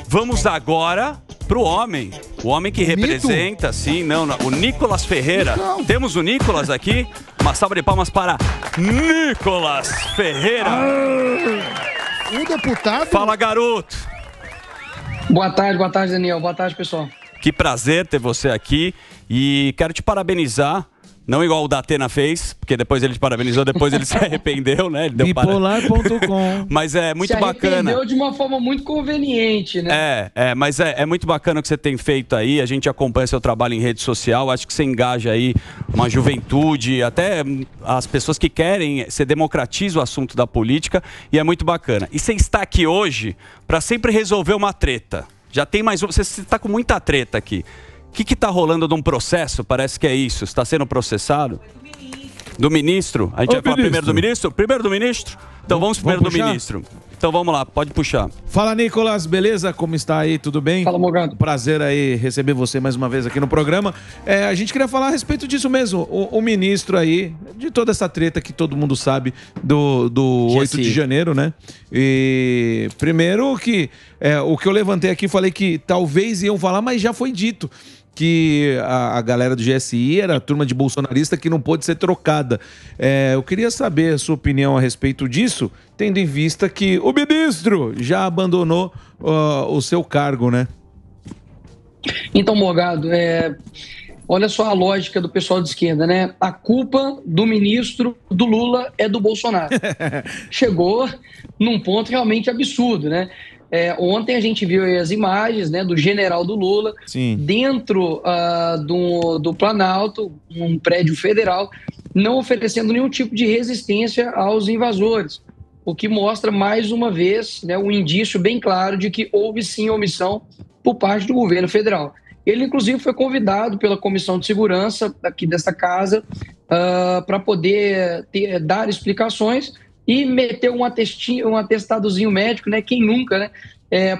Vamos agora pro homem. O homem que representa, sim, o Nicolas Ferreira. Temos o Nicolas aqui. Uma salva de palmas para Nicolas Ferreira. O deputado. Fala, garoto. Boa tarde, Daniel. Boa tarde, pessoal. Que prazer ter você aqui e quero te parabenizar. Não igual o Datena fez, porque depois ele te parabenizou, depois ele se arrependeu, né? Ele deu Bipolar.com. Mas é muito bacana. Se arrependeu de uma forma muito conveniente, né? Mas é muito bacana o que você tem feito aí. A gente acompanha seu trabalho em rede social. Acho que você engaja aí uma juventude, até as pessoas que querem, você democratiza o assunto da política e é muito bacana. E você está aqui hoje para sempre resolver uma treta. Já tem mais uma, você está com muita treta aqui. O que está rolando de um processo? Parece que é isso. Está sendo processado? Do ministro? A gente vai falar primeiro do ministro? Primeiro do ministro? Então vamos primeiro do ministro. Então vamos lá, pode puxar. Fala, Nicolas, beleza? Como está aí? Tudo bem? Fala, Morgado. Prazer aí receber você mais uma vez aqui no programa. A gente queria falar a respeito disso mesmo. O ministro aí, de toda essa treta que todo mundo sabe do 8 de janeiro, né? E primeiro que o que eu levantei aqui, falei que talvez iam falar, mas já foi dito que a galera do GSI era a turma de bolsonarista que não pôde ser trocada. Eu queria saber a sua opinião a respeito disso, tendo em vista que o ministro já abandonou o seu cargo, né? Então, Morgado, olha só a lógica do pessoal de esquerda, né? A culpa do ministro do Lula é do Bolsonaro. Chegou num ponto realmente absurdo, né? Ontem a gente viu aí as imagens, né, do general do Lula. Sim. Dentro do Planalto, um prédio federal, não oferecendo nenhum tipo de resistência aos invasores, o que mostra mais uma vez, né, um indício bem claro de que houve sim omissão por parte do governo federal. Ele, inclusive, foi convidado pela Comissão de Segurança aqui dessa casa para poder dar explicações e meter um atestadozinho médico, né? Quem nunca, né?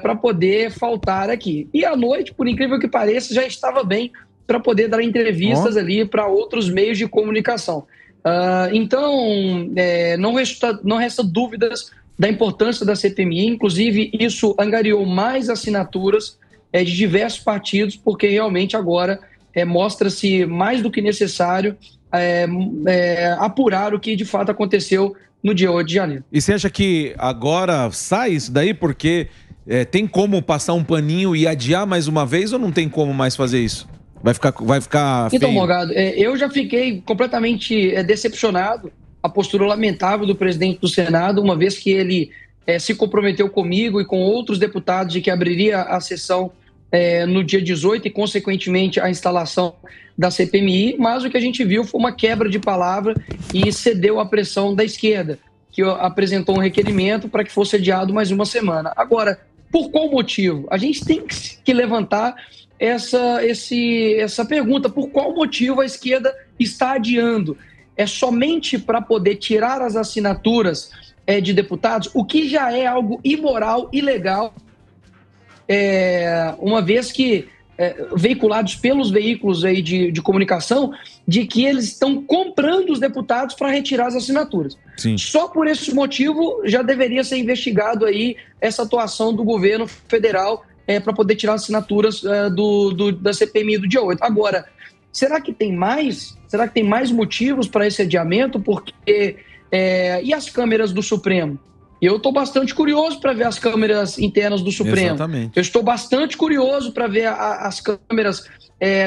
Para poder faltar aqui. E à noite, por incrível que pareça, já estava bem para poder dar entrevistas ali para outros meios de comunicação. Então, não resta dúvidas da importância da CPMI. Inclusive, isso angariou mais assinaturas de diversos partidos, porque realmente agora mostra-se mais do que necessário apurar o que de fato aconteceu no dia 8 de janeiro. E você acha que agora sai isso daí porque tem como passar um paninho e adiar mais uma vez ou não tem como mais fazer isso? Vai ficar feio? Então, Morgado, eu já fiquei completamente decepcionado. A postura lamentável do presidente do Senado, uma vez que ele se comprometeu comigo e com outros deputados de que abriria a sessão no dia 18 e, consequentemente, a instalação da CPMI, mas o que a gente viu foi uma quebra de palavra e cedeu à pressão da esquerda, que apresentou um requerimento para que fosse adiado mais uma semana. Agora, por qual motivo? A gente tem que levantar essa pergunta. Por qual motivo a esquerda está adiando? É somente para poder tirar as assinaturas de deputados, o que já é algo imoral, ilegal, uma vez que veiculados pelos veículos aí de comunicação, de que eles estão comprando os deputados para retirar as assinaturas. Sim. Só por esse motivo já deveria ser investigado aí essa atuação do governo federal para poder tirar as assinaturas da CPMI do dia 8. Agora, será que tem mais? Será que tem mais motivos para esse adiamento? Porque e as câmeras do Supremo? Eu estou bastante curioso para ver as câmeras internas do Supremo. Exatamente. Eu estou bastante curioso para ver as câmeras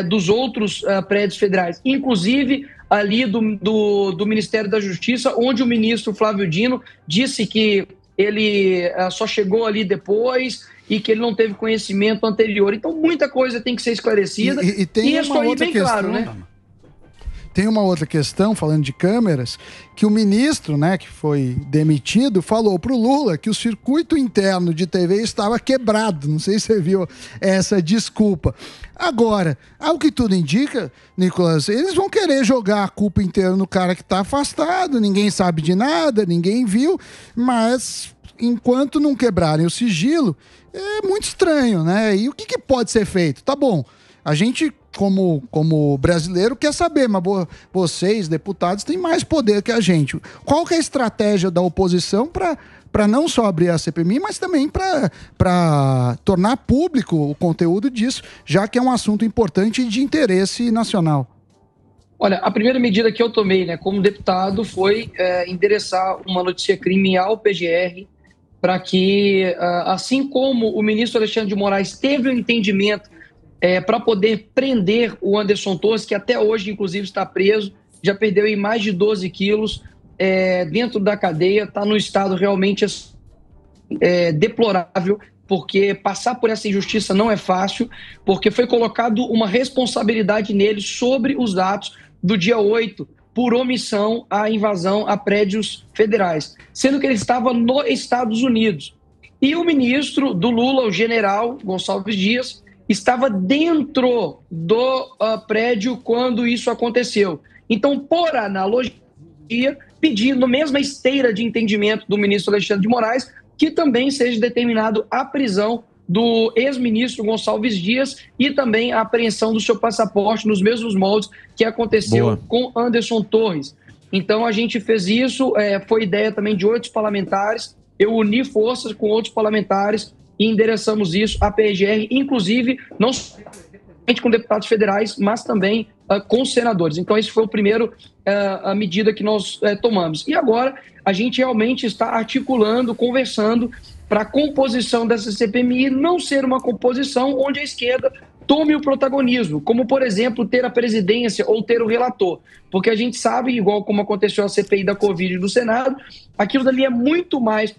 dos outros prédios federais, inclusive ali do Ministério da Justiça, onde o ministro Flávio Dino disse que ele só chegou ali depois e que ele não teve conhecimento anterior. Então, muita coisa tem que ser esclarecida. E tem isso uma aí outra bem questão, claro, né? Tem uma outra questão, falando de câmeras, que o ministro, né, que foi demitido, falou para o Lula que o circuito interno de TV estava quebrado. Não sei se você viu essa desculpa. Agora, ao que tudo indica, Nicolas, eles vão querer jogar a culpa inteira no cara que está afastado, ninguém sabe de nada, ninguém viu, mas enquanto não quebrarem o sigilo, é muito estranho, né? E o que pode ser feito? Tá bom, a gente, como brasileiro, quer saber, mas vocês, deputados, têm mais poder que a gente. Qual que é a estratégia da oposição para não só abrir a CPMI, mas também para tornar público o conteúdo disso, já que é um assunto importante e de interesse nacional. Olha, a primeira medida que eu tomei, né, como deputado, foi endereçar uma notícia-crime ao PGR para que, assim como o ministro Alexandre de Moraes teve um entendimento para poder prender o Anderson Torres, que até hoje, inclusive, está preso, já perdeu aí mais de 12 quilos dentro da cadeia, está no estado realmente deplorável, porque passar por essa injustiça não é fácil, porque foi colocado uma responsabilidade nele sobre os atos do dia 8, por omissão à invasão a prédios federais, sendo que ele estava nos Estados Unidos. E o ministro do Lula, o general Gonçalves Dias, estava dentro do prédio quando isso aconteceu. Então, por analogia, pedindo a mesma esteira de entendimento do ministro Alexandre de Moraes, que também seja determinado a prisão do ex-ministro Gonçalves Dias e também a apreensão do seu passaporte nos mesmos moldes que aconteceu com Anderson Torres. Então, a gente fez isso, foi ideia também de outros parlamentares, eu uni forças com outros parlamentares e endereçamos isso à PGR, inclusive não somente com deputados federais, mas também com senadores. Então, esse foi o primeiro a medida que nós tomamos. E agora, a gente realmente está articulando, conversando para a composição dessa CPMI não ser uma composição onde a esquerda tome o protagonismo, como, por exemplo, ter a presidência ou ter o relator. Porque a gente sabe, igual como aconteceu a CPI da Covid do Senado, aquilo dali é muito mais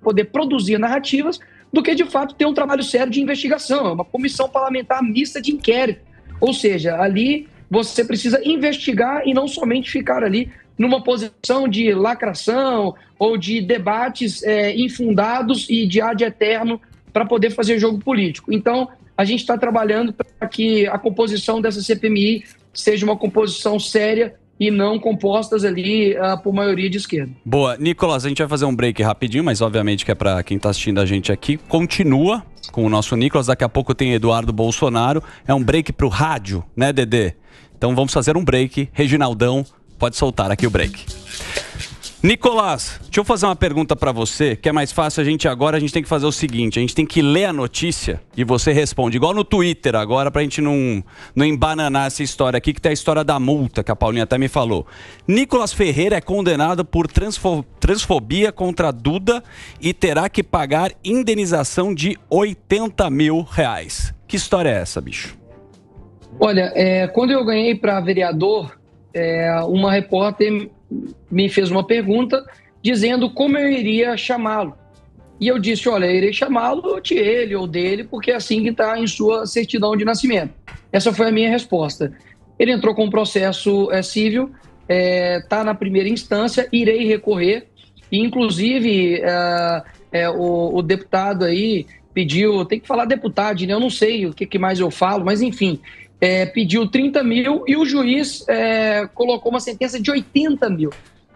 poder produzir narrativas do que, de fato, ter um trabalho sério de investigação. É uma comissão parlamentar mista de inquérito. Ou seja, ali você precisa investigar e não somente ficar ali numa posição de lacração ou de debates infundados e de ad eterno para poder fazer jogo político. Então, a gente está trabalhando para que a composição dessa CPMI seja uma composição séria e não compostas ali por maioria de esquerda. Boa. Nicolas, a gente vai fazer um break rapidinho, mas obviamente que é para quem está assistindo a gente aqui. Continua com o nosso Nicolas, daqui a pouco tem Eduardo Bolsonaro. É um break para o rádio, né, Dedê? Então vamos fazer um break. Reginaldão, pode soltar aqui o break. Nicolas, deixa eu fazer uma pergunta para você, que é mais fácil a gente tem que fazer o seguinte, a gente tem que ler a notícia e você responde, igual no Twitter agora, pra gente não embananar essa história aqui, que tem a história da multa, que a Paulinha até me falou. Nicolas Ferreira é condenado por transfobia contra Duda e terá que pagar indenização de R$80 mil. Que história é essa, bicho? Olha, quando eu ganhei para vereador, uma repórter me fez uma pergunta dizendo como eu iria chamá-lo. E eu disse, olha, eu irei chamá-lo de ele ou dele, porque é assim que está em sua certidão de nascimento. Essa foi a minha resposta. Ele entrou com um processo civil, está na primeira instância, irei recorrer, e inclusive o deputado aí pediu, tem que falar deputado, né? Eu não sei o que mais eu falo, mas enfim, pediu 30 mil e o juiz colocou uma sentença de 80 mil.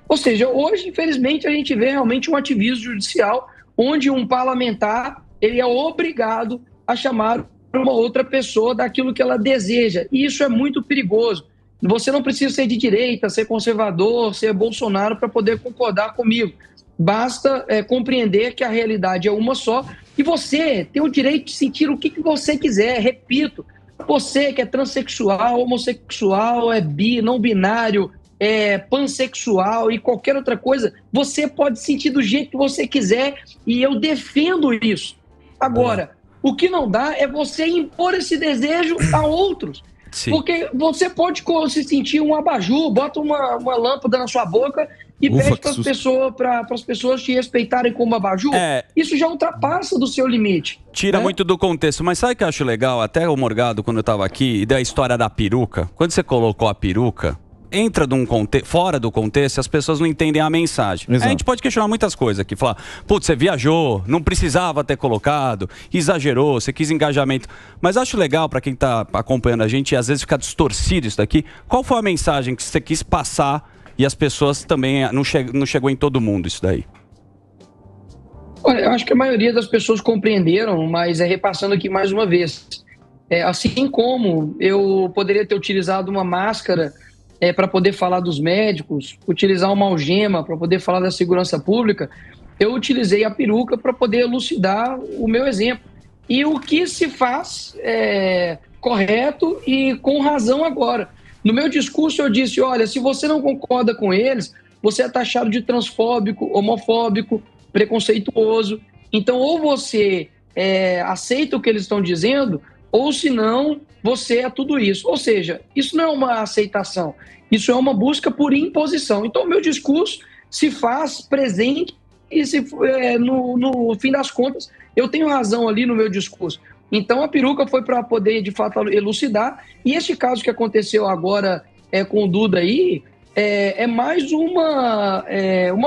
Ou seja, hoje, infelizmente, a gente vê realmente um ativismo judicial onde um parlamentar ele é obrigado a chamar uma outra pessoa daquilo que ela deseja. E isso é muito perigoso. Você não precisa ser de direita, ser conservador, ser Bolsonaro para poder concordar comigo. Basta compreender que a realidade é uma só e você tem o direito de sentir o que você quiser. Repito, você que é transexual, homossexual, é bi, não binário, é pansexual e qualquer outra coisa, você pode sentir do jeito que você quiser e eu defendo isso. Agora, o que não dá é você impor esse desejo a outros. Sim. Porque você pode se sentir um abajur, bota uma lâmpada na sua boca e pede para as pessoas te respeitarem como abajur. Isso já ultrapassa do seu limite. Tira muito do contexto. Mas sabe o que eu acho legal? Até o Morgado, quando eu estava aqui, e deu a história da peruca. Quando você colocou a peruca, entra fora do contexto e as pessoas não entendem a mensagem. A gente pode questionar muitas coisas aqui. Falar, putz, você viajou, não precisava ter colocado, exagerou, você quis engajamento. Mas acho legal para quem está acompanhando a gente e às vezes fica distorcido isso daqui. Qual foi a mensagem que você quis passar e as pessoas também não chegou em todo mundo isso daí? Olha, eu acho que a maioria das pessoas compreenderam, mas repassando aqui mais uma vez. Assim como eu poderia ter utilizado uma máscara para poder falar dos médicos, utilizar uma algema para poder falar da segurança pública, eu utilizei a peruca para poder elucidar o meu exemplo. E o que se faz é correto e com razão agora. No meu discurso eu disse, olha, se você não concorda com eles, você é taxado de transfóbico, homofóbico, preconceituoso. Então, ou você aceita o que eles estão dizendo, ou se não, você é tudo isso. Ou seja, isso não é uma aceitação, isso é uma busca por imposição. Então, o meu discurso se faz presente e no fim das contas, eu tenho razão ali no meu discurso. Então, a peruca foi para poder, de fato, elucidar. E este caso que aconteceu agora com o Duda aí é mais uma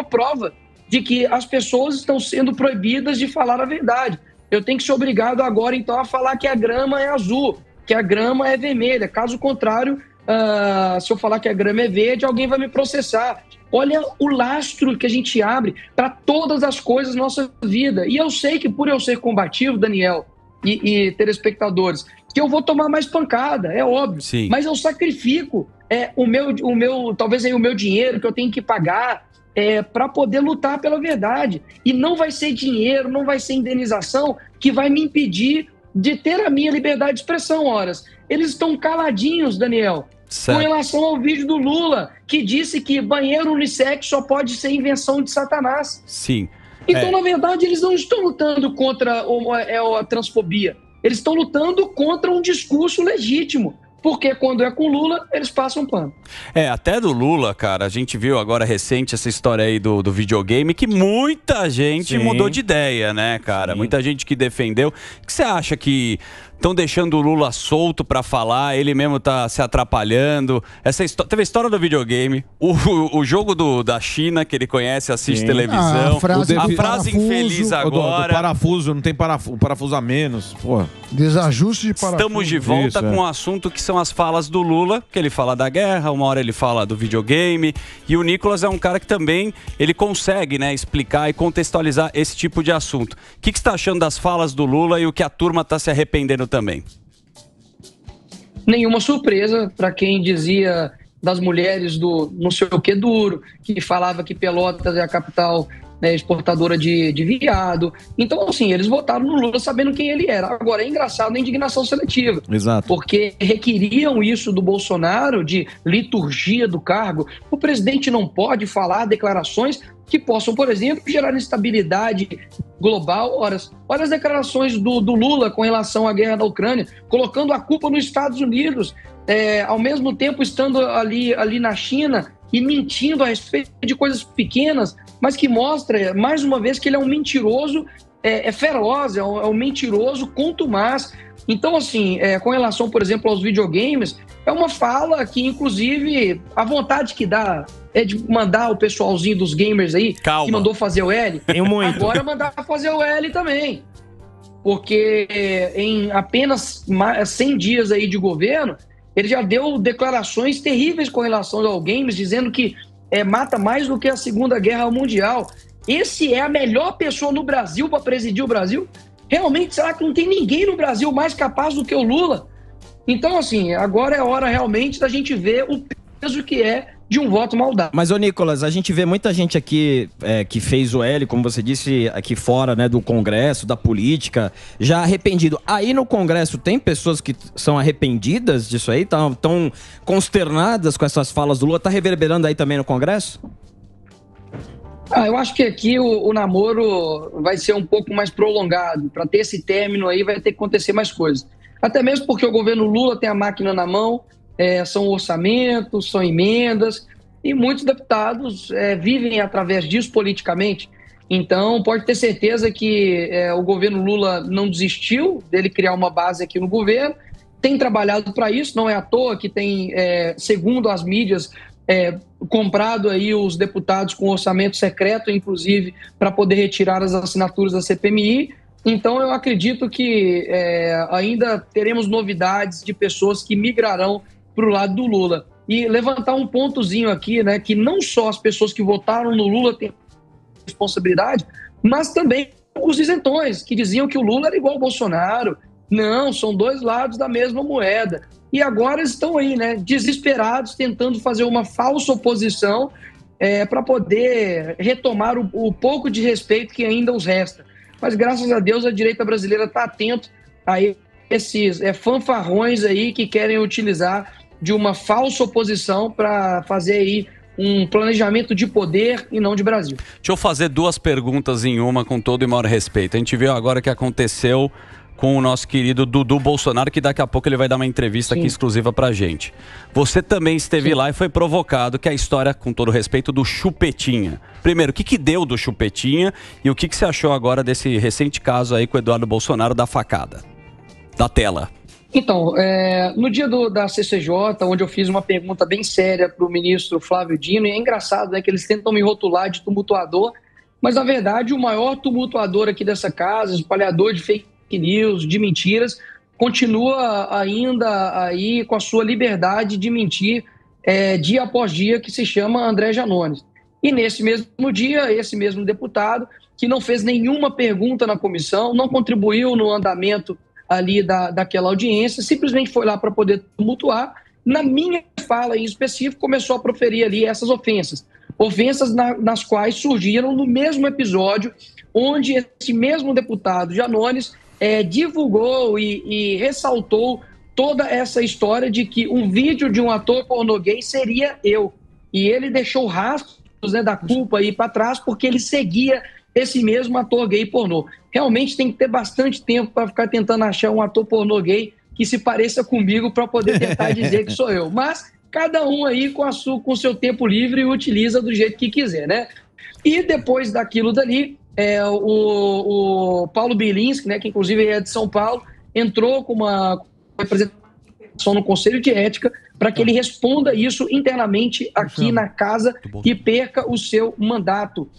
prova de que as pessoas estão sendo proibidas de falar a verdade. Eu tenho que ser obrigado agora, então, a falar que a grama é azul, que a grama é vermelha. Caso contrário, se eu falar que a grama é verde, alguém vai me processar. Olha o lastro que a gente abre para todas as coisas da nossa vida. E eu sei que por eu ser combativo, Daniel e telespectadores, que eu vou tomar mais pancada, é óbvio. Sim. Mas eu sacrifico talvez aí o meu dinheiro que eu tenho que pagar para poder lutar pela verdade. E não vai ser dinheiro, não vai ser indenização que vai me impedir de ter a minha liberdade de expressão, horas. Eles estão caladinhos, Daniel. Certo. Com relação ao vídeo do Lula, que disse que banheiro unissex só pode ser invenção de Satanás. Sim. Então, na verdade, eles não estão lutando contra a transfobia. Eles estão lutando contra um discurso legítimo. Porque quando é com Lula, eles passam pano. Até do Lula, cara, a gente viu agora recente essa história aí do videogame, que muita gente mudou de ideia, né, cara? Sim. Muita gente que defendeu. O que você acha que estão deixando o Lula solto pra falar, ele mesmo tá se atrapalhando? Teve a história do videogame, o jogo da China, que ele conhece, assiste televisão, a frase infeliz agora. Do parafuso, não tem parafuso a menos, porra. Desajuste de parafuso. Estamos de volta com um assunto que são as falas do Lula, que ele fala da guerra, uma hora ele fala do videogame, e o Nicolas é um cara que também ele consegue, né, explicar e contextualizar esse tipo de assunto. O que você está achando das falas do Lula e o que a turma está se arrependendo também? Nenhuma surpresa para quem dizia das mulheres do não sei o que duro, que falava que Pelotas é a capital, né, exportadora de viado. Então, assim, eles votaram no Lula sabendo quem ele era. Agora, é engraçado a indignação seletiva. Exato. Porque requeriam isso do Bolsonaro, de liturgia do cargo. O presidente não pode falar declarações que possam, por exemplo, gerar instabilidade global. Olha as declarações do Lula com relação à guerra da Ucrânia, colocando a culpa nos Estados Unidos, ao mesmo tempo estando ali na China e mentindo a respeito de coisas pequenas, mas que mostra, mais uma vez, que ele é um mentiroso feroz, é um mentiroso contumaz. Então, assim, com relação, por exemplo, aos videogames, é uma fala que, inclusive, a vontade que dá é de mandar o pessoalzinho dos gamers aí, que mandou fazer o L, agora mandar fazer o L também. Porque em apenas 100 dias aí de governo, ele já deu declarações terríveis com relação ao games, dizendo que mata mais do que a Segunda Guerra Mundial. Esse é a melhor pessoa no Brasil para presidir o Brasil? Realmente, será que não tem ninguém no Brasil mais capaz do que o Lula? Então, assim, agora é hora realmente da gente ver o peso que é de um voto mal dado. Mas, ô Nicolas, a gente vê muita gente aqui que fez o L, como você disse, aqui fora, né, do Congresso, da política, já arrependido. Aí no Congresso tem pessoas que são arrependidas disso aí? Tão consternadas com essas falas do Lula? Tá reverberando aí também no Congresso? Eu acho que aqui o namoro vai ser um pouco mais prolongado. Para ter esse término aí vai ter que acontecer mais coisas. Até mesmo porque o governo Lula tem a máquina na mão, são orçamentos, são emendas, e muitos deputados vivem através disso politicamente. Então, pode ter certeza que o governo Lula não desistiu dele criar uma base aqui no governo, tem trabalhado para isso, não é à toa que tem, segundo as mídias, comprado aí os deputados com orçamento secreto, inclusive, para poder retirar as assinaturas da CPMI. Então, eu acredito que ainda teremos novidades de pessoas que migrarão para o lado do Lula. E levantar um pontozinho aqui, né, que não só as pessoas que votaram no Lula têm responsabilidade, mas também os isentões, que diziam que o Lula era igual ao Bolsonaro. Não, são dois lados da mesma moeda. E agora estão aí, né, desesperados, tentando fazer uma falsa oposição para poder retomar o pouco de respeito que ainda os resta. Mas, graças a Deus, a direita brasileira está atento a esses fanfarrões aí que querem utilizar de uma falsa oposição para fazer aí um planejamento de poder e não de Brasil. Deixa eu fazer duas perguntas em uma com todo e maior respeito. A gente viu agora o que aconteceu com o nosso querido Dudu Bolsonaro, que daqui a pouco ele vai dar uma entrevista aqui exclusiva pra gente. Você também esteve lá e foi provocado, que é a história, com todo respeito, do Chupetinha. Primeiro, o que deu do Chupetinha e o que você achou agora desse recente caso aí com o Eduardo Bolsonaro da facada? Da tela. Então, no dia da CCJ, onde eu fiz uma pergunta bem séria para o ministro Flávio Dino, e é engraçado, né, que eles tentam me rotular de tumultuador, mas, na verdade, o maior tumultuador aqui dessa casa, espalhador de fake news, de mentiras, continua ainda aí com a sua liberdade de mentir dia após dia, que se chama André Janones. E nesse mesmo dia, esse mesmo deputado, que não fez nenhuma pergunta na comissão, não contribuiu no andamento ali daquela audiência, simplesmente foi lá para poder tumultuar. Na minha fala em específico, começou a proferir ali essas ofensas. Ofensas nas quais surgiram no mesmo episódio, onde esse mesmo deputado Janones divulgou e ressaltou toda essa história de que um vídeo de um ator pornô gay seria eu. E ele deixou rastros, né, da culpa aí para trás, porque ele seguia esse mesmo ator gay pornô. Realmente tem que ter bastante tempo para ficar tentando achar um ator pornô gay que se pareça comigo para poder tentar dizer que sou eu. Mas cada um aí com o seu tempo livre utiliza do jeito que quiser, né? E depois daquilo dali, o Paulo Bilinski, né, que inclusive é de São Paulo, entrou com uma representação no Conselho de Ética para que ele responda isso internamente aqui na casa e perca o seu mandato.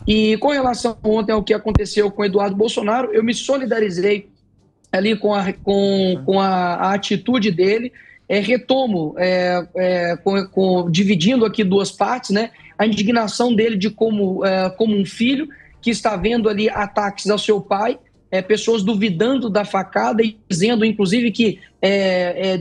E com relação ontem ao que aconteceu com Eduardo Bolsonaro, eu me solidarizei ali com a atitude dele, retomo, dividindo aqui duas partes, né, a indignação dele de como um filho que está vendo ali ataques ao seu pai, pessoas duvidando da facada e dizendo, inclusive, que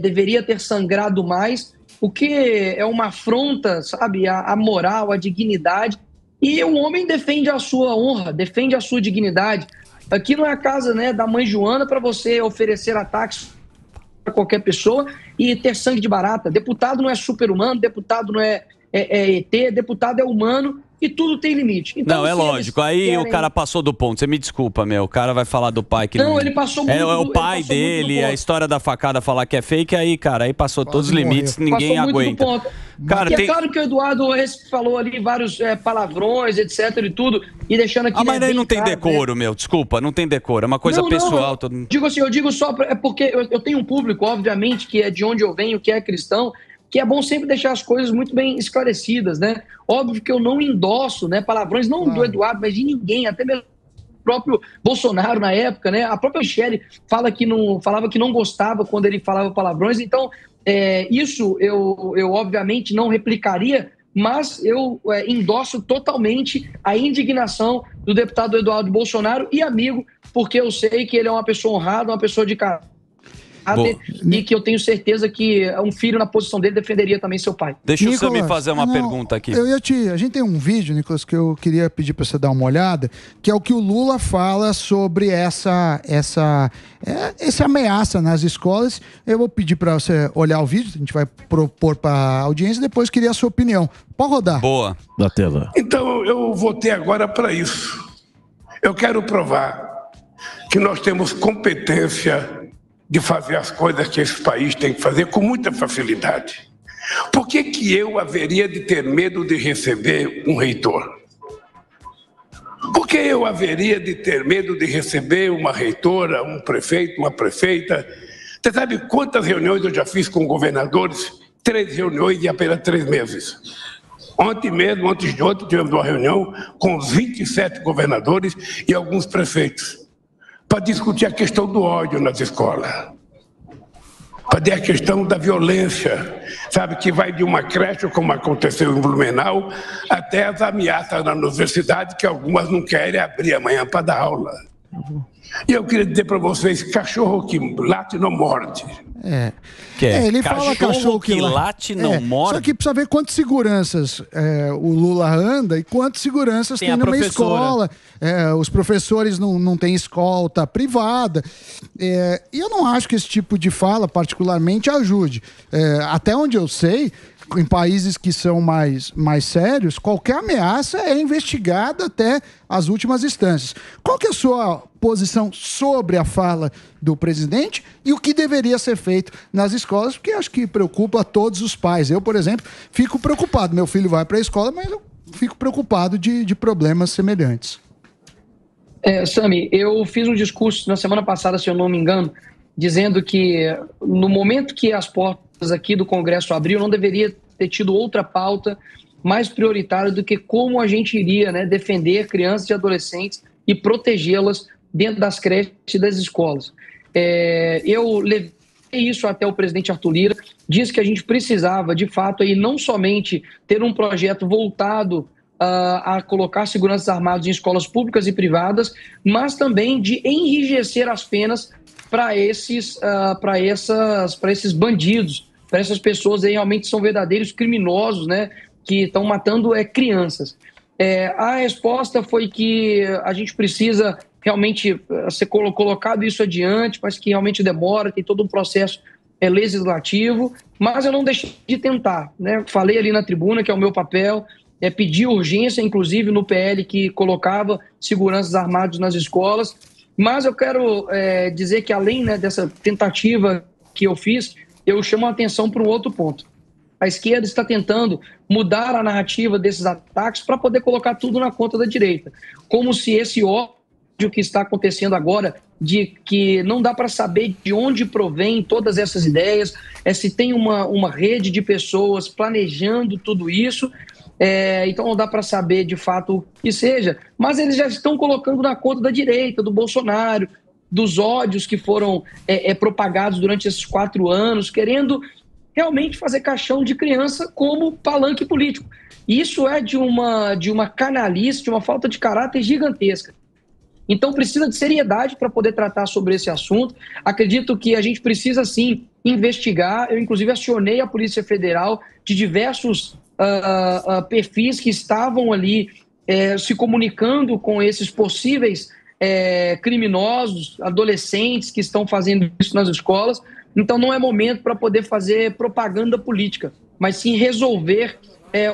deveria ter sangrado mais, o que é uma afronta, sabe, à moral, à dignidade. E o homem defende a sua honra, defende a sua dignidade. Aqui não é a casa, né, da mãe Joana para você oferecer ataques para qualquer pessoa e ter sangue de barata. Deputado não é super-humano, deputado não é ET, deputado é humano e tudo tem limite. Então, não, é lógico. Aí o cara passou do ponto. Você me desculpa, meu. O cara vai falar do pai que não... ele passou muito é o pai dele, a história da facada falar que é fake, aí, cara, aí passou todos os limites, ninguém aguenta. Cara, é claro que o Eduardo falou ali vários palavrões, etc e tudo, e deixando aqui... mas aí não tem decoro, meu. Desculpa, não tem decoro. É uma coisa pessoal. Eu digo só, porque eu tenho um público, obviamente, que é de onde eu venho, que é cristão, que é bom sempre deixar as coisas muito bem esclarecidas, né? Óbvio que eu não endosso, né, palavrões, não do Eduardo, mas de ninguém, até mesmo o próprio Bolsonaro na época, né? A própria Michele falava que não gostava quando ele falava palavrões, então isso eu obviamente não replicaria, mas eu endosso totalmente a indignação do deputado Eduardo Bolsonaro e amigo, porque eu sei que ele é uma pessoa honrada, uma pessoa de caráter, e que eu tenho certeza que um filho na posição dele defenderia também seu pai. Deixa o Sami fazer uma pergunta aqui. A gente tem um vídeo, Nicolas, que eu queria pedir para você dar uma olhada, que é o que o Lula fala sobre essa ameaça nas escolas. Eu vou pedir para você olhar o vídeo, a gente vai propor para a audiência, depois queria a sua opinião. Pode rodar. Boa. Da tela. Então, eu votei agora para isso. Eu quero provar que nós temos competência de fazer as coisas que esse país tem que fazer com muita facilidade. Por que eu haveria de ter medo de receber um reitor? Por que eu haveria de ter medo de receber uma reitora, um prefeito, uma prefeita? Você sabe quantas reuniões eu já fiz com governadores? 3 reuniões em apenas 3 meses. Ontem mesmo, antes de ontem, tivemos uma reunião com os 27 governadores e alguns prefeitos, para discutir a questão do ódio nas escolas, para ter a questão da violência, sabe, que vai de uma creche, como aconteceu em Blumenau, até as ameaças na universidade, que algumas não querem abrir amanhã para dar aula. E eu queria dizer para vocês, cachorro que late não morde. Ele fala cachorro que late não morde. Só que precisa ver quantas seguranças o Lula anda e quantas seguranças tem numa escola. Os professores não têm escolta privada. E eu não acho que esse tipo de fala particularmente ajude. Até onde eu sei, em países que são mais sérios, qualquer ameaça é investigada até as últimas instâncias. Qual que é a sua posição sobre a fala do presidente e o que deveria ser feito nas escolas? Porque acho que preocupa todos os pais. Eu, por exemplo, fico preocupado. Meu filho vai para a escola, mas eu fico preocupado de problemas semelhantes. Sami, eu fiz um discurso na semana passada, se eu não me engano, dizendo que no momento que as portas aqui do Congresso abriu, não deveria ter tido outra pauta mais prioritária do que como a gente iria, né, defender crianças e adolescentes e protegê-las dentro das creches e das escolas. Eu levei isso até o presidente Arthur Lira, disse que a gente precisava, de fato, aí, não somente ter um projeto voltado a colocar seguranças armados em escolas públicas e privadas, mas também de enrijecer as penas para esses bandidos, para essas pessoas aí realmente são verdadeiros criminosos, né, que estão matando crianças. A resposta foi que a gente precisa realmente ser colocado isso adiante, mas que realmente demora, tem todo um processo legislativo, mas eu não deixei de tentar, né? Falei ali na tribuna que é o meu papel, pedi urgência, inclusive no PL que colocava seguranças armados nas escolas, mas eu quero dizer que além, né, dessa tentativa que eu fiz, eu chamo a atenção para um outro ponto. A esquerda está tentando mudar a narrativa desses ataques para poder colocar tudo na conta da direita, como se esse ódio que está acontecendo agora, de que não dá para saber de onde provém todas essas ideias, se tem uma rede de pessoas planejando tudo isso, então não dá para saber de fato o que seja, mas eles já estão colocando na conta da direita, do Bolsonaro, dos ódios que foram propagados durante esses 4 anos, querendo realmente fazer caixão de criança como palanque político. Isso é de uma canalice, de uma falta de caráter gigantesca. Então precisa de seriedade para poder tratar sobre esse assunto. Acredito que a gente precisa sim investigar. Eu inclusive acionei a Polícia Federal de diversos perfis que estavam ali se comunicando com esses possíveis criminosos, adolescentes que estão fazendo isso nas escolas. Então não é momento para poder fazer propaganda política, mas sim resolver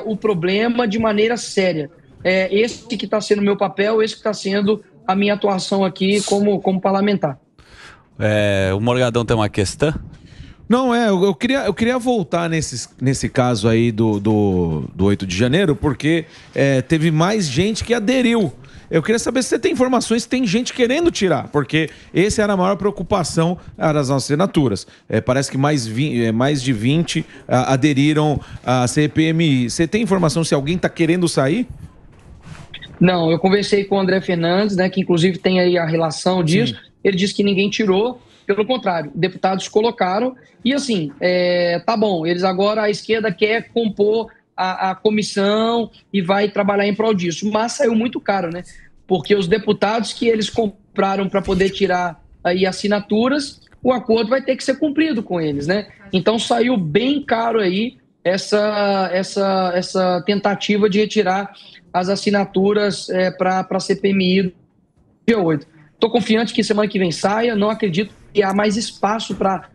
o problema de maneira séria. Esse que está sendo o meu papel, esse que está sendo a minha atuação aqui como parlamentar. O Morgadão tem uma questão? Não, eu queria voltar nesse caso aí do 8 de janeiro, porque teve mais gente que aderiu. Eu queria saber se você tem informações se tem gente querendo tirar, porque essa era a maior preocupação das nossas assinaturas. Parece que mais de 20 aderiram à CPMI. Você tem informação se alguém está querendo sair? Não, eu conversei com o André Fernandes, né, que inclusive tem aí a relação disso. Sim. Ele disse que ninguém tirou, pelo contrário, deputados colocaram. E assim, tá bom, eles agora, a esquerda quer compor a comissão e vai trabalhar em prol disso. Mas saiu muito caro, né? Porque os deputados que eles compraram para poder tirar aí assinaturas, o acordo vai ter que ser cumprido com eles, né? Então saiu bem caro aí essa tentativa de retirar as assinaturas para a CPMI do dia 8. Estou confiante que semana que vem saia, não acredito que há mais espaço para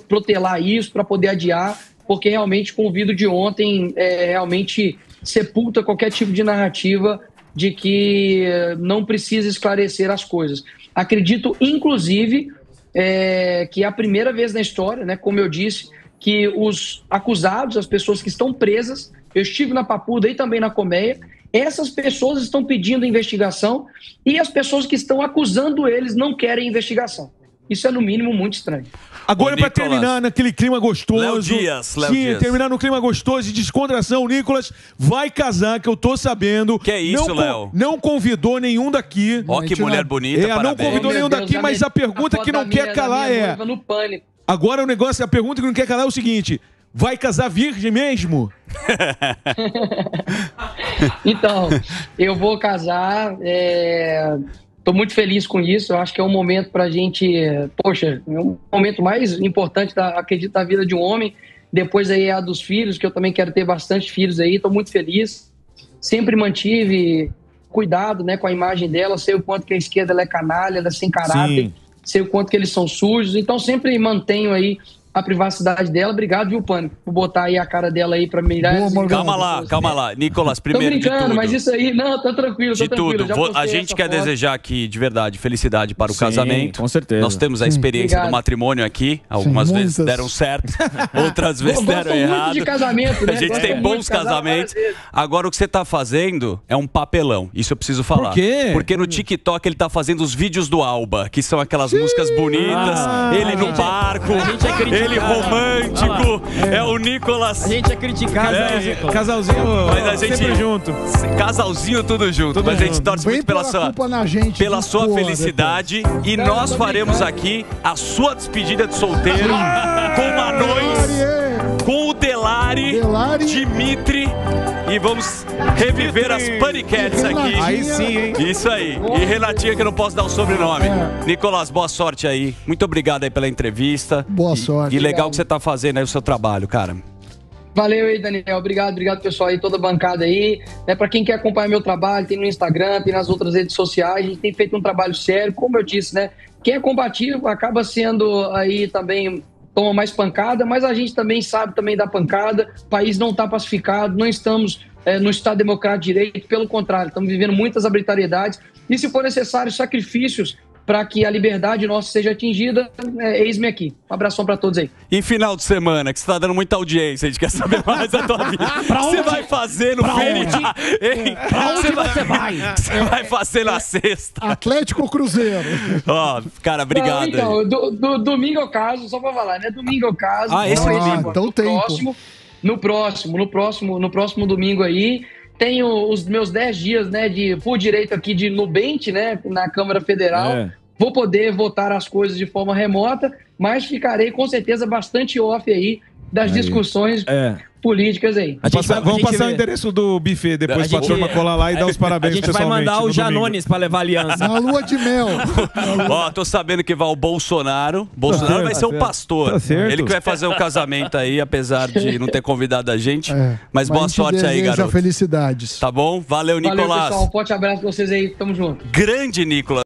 protelar isso, para poder adiar, porque realmente com o vídeo de ontem realmente sepulta qualquer tipo de narrativa de que não precisa esclarecer as coisas. Acredito, inclusive, que é a primeira vez na história, né, como eu disse, que os acusados, as pessoas que estão presas, eu estive na Papuda e também na Colmeia, essas pessoas estão pedindo investigação e as pessoas que estão acusando eles não querem investigação. Isso é, no mínimo, muito estranho. Agora, para terminar naquele clima gostoso... Léo Dias. Terminar no clima gostoso de descontração, o Nicolas vai casar, que eu tô sabendo. Que é isso, Léo? Não convidou nenhum daqui. Ó, que mulher bonita, parabéns. Não convidou nenhum daqui, mas a pergunta que não quer calar no pânico. Agora o negócio, a pergunta que não quer calar é o seguinte... Vai casar virgem mesmo? Então, eu vou casar Estou muito feliz com isso. Eu acho que é um momento para a gente, poxa, é um momento mais importante, acredito, da vida de um homem. Depois aí é a dos filhos, que eu também quero ter bastante filhos aí. Estou muito feliz. Sempre mantive cuidado, né, com a imagem dela. Sei o quanto que a esquerda ela é canalha, ela é sem caráter. Sim. Sei o quanto que eles são sujos. Então sempre mantenho aí a privacidade dela. Obrigado, viu, Pânico, por botar aí a cara dela aí pra mirar. Calma lá. Nicolas, primeiro de tudo. Mas isso aí, não, tá tranquilo, de tudo. A gente quer desejar aqui, de verdade, felicidade para o casamento. Com certeza. Nós temos a experiência do matrimônio aqui. Algumas vezes deram certo, outras vezes deram errado. Muito de casamento, né? A gente tem bons casamentos. Agora, o que você tá fazendo é um papelão. Isso eu preciso falar. Por quê? Porque no TikTok ele tá fazendo os vídeos do Alba, que são aquelas músicas bonitas. Ele no barco. Ele romântico, é o Nicolas. A gente é criticado. Casalzinho, mas a gente sempre junto. Casalzinho tudo junto. Mas a gente torce muito pela sua felicidade. E nós faremos aqui a sua despedida de solteiro com o Manões, com o Delari, Dimitri. E vamos reviver as Paniquetes aqui. Aí sim, hein? Isso aí. E Renatinha, que eu não posso dar o sobrenome. Nicolas, boa sorte aí. Muito obrigado aí pela entrevista. Boa sorte. E legal que você tá fazendo aí o seu trabalho, cara. Valeu aí, Daniel. Obrigado, pessoal aí, toda a bancada aí. Para quem quer acompanhar meu trabalho, tem no Instagram, tem nas outras redes sociais. A gente tem feito um trabalho sério. Como eu disse, né? Quem é combativo acaba sendo aí também... toma mais pancada, mas a gente também sabe também da pancada. O país não está pacificado, não estamos no Estado Democrático de Direito, pelo contrário, estamos vivendo muitas arbitrariedades. E se for necessário sacrifícios para que a liberdade nossa seja atingida, eis-me aqui. Um abração para todos aí. E final de semana, que você está dando muita audiência, a gente quer saber mais da tua vida. Você vai fazer no feriado? Pra onde você vai? Você vai fazer na sexta. Atlético ou Cruzeiro? Ó, cara, obrigado. Não, então, domingo é o caso, só para falar, né? Domingo é o caso. Esse então tem. No próximo domingo aí, tenho os meus 10 dias, né, por direito aqui de Nubente, né, na Câmara Federal. Vou poder votar as coisas de forma remota, mas ficarei com certeza bastante off aí das discussões políticas aí. Vamos passar o endereço do buffet depois pra turma colar lá e dar os parabéns pessoalmente. A gente vai mandar o Janones pra levar aliança. Na lua de mel. Ó, tô sabendo que vai o Bolsonaro. Bolsonaro vai ser o pastor. Ele que vai fazer o casamento aí, apesar de não ter convidado a gente. Mas boa sorte aí, garoto. Felicidades. Tá bom? Valeu, Nicolas. Valeu, pessoal. Um forte abraço pra vocês aí. Tamo junto. Grande Nicolas.